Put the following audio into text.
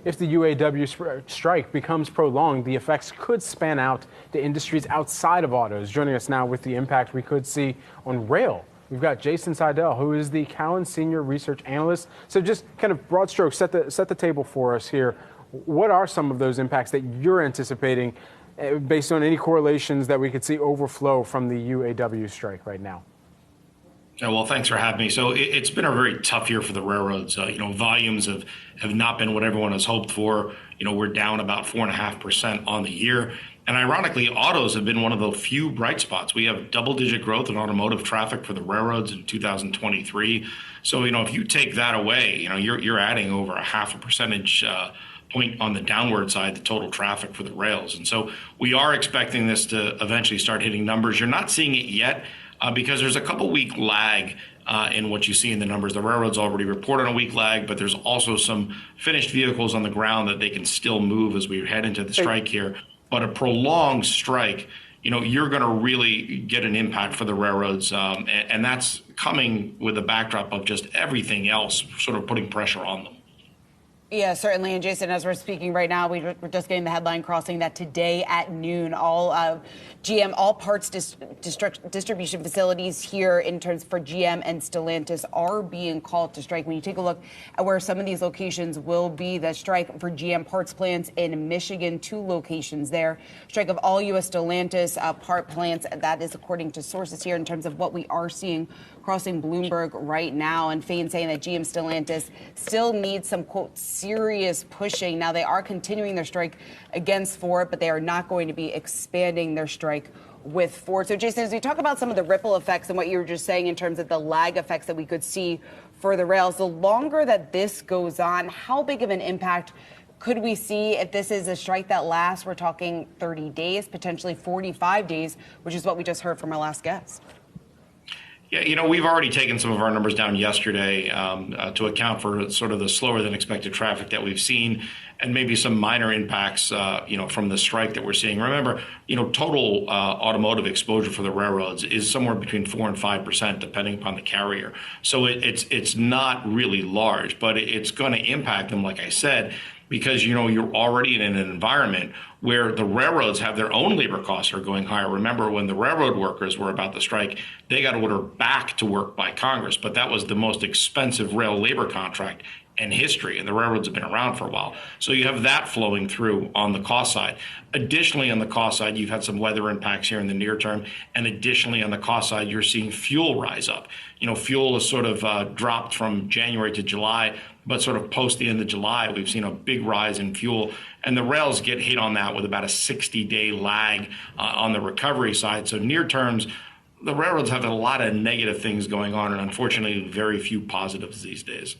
if the UAW strike becomes prolonged, the effects could span out to industries outside of autos. Joining us now with the impact we could see on rail, we've got Jason Seidel, who is the Cowen Senior Research Analyst. So just kind of broad strokes, set the table for us here. What are some of those impacts that you're anticipating based on any correlations that we could see overflow from the UAW strike right now? Yeah, well, thanks for having me. So it's been a very tough year for the railroads. Volumes have not been what everyone has hoped for. We're down about 4.5% on the year. And ironically, autos have been one of the few bright spots. We have double-digit growth in automotive traffic for the railroads in 2023. So, if you take that away, you're adding over a 0.5 percentage point on the downward side, the total traffic for the rails. And so we are expecting this to eventually start hitting numbers. You're not seeing it yet because there's a couple-week lag in what you see in the numbers. The railroads already report on a week lag, but there's also some finished vehicles on the ground that they can still move as we head into the strike here. But a prolonged strike, you're going to really get an impact for the railroads, and that's coming with a backdrop of just everything else sort of putting pressure on them. Yeah, certainly. And Jason, as we're speaking right now, we're just getting the headline crossing that today at noon, all GM, all parts distribution facilities here in terms for GM and Stellantis are being called to strike. When you take a look at where some of these locations will be, the strike for GM parts plants in Michigan, 2 locations there. Strike of all U.S. Stellantis part plants. That is according to sources here in terms of what we are seeing crossing Bloomberg right now, and Fain saying that GM Stellantis still needs some, quote, serious pushing. Now, they are continuing their strike against Ford, but they are not going to be expanding their strike with Ford. So, Jason, as we talk about some of the ripple effects and what you were just saying in terms of the lag effects that we could see for the rails, the longer that this goes on, how big of an impact could we see if this is a strike that lasts? We're talking 30 days, potentially 45 days, which is what we just heard from our last guest. Yeah, we've already taken some of our numbers down yesterday to account for sort of the slower than expected traffic that we've seen and maybe some minor impacts, from the strike that we're seeing. Remember, total automotive exposure for the railroads is somewhere between 4 and 5%, depending upon the carrier. So it's not really large, but it's going to impact them, like I said, because, you're already in an environment where the railroads have their own labor costs are going higher. Remember, when the railroad workers were about to strike, they got ordered back to work by Congress, but that was the most expensive rail labor contract in history, and the railroads have been around for a while. So you have that flowing through on the cost side. Additionally, on the cost side, you've had some weather impacts here in the near term, and additionally, on the cost side, you're seeing fuel rise up. Fuel has sort of dropped from January to July, but sort of post the end of July, we've seen a big rise in fuel, and the rails get hit on that with about a 60-day lag on the recovery side. So near terms, the railroads have a lot of negative things going on, and unfortunately, very few positives these days.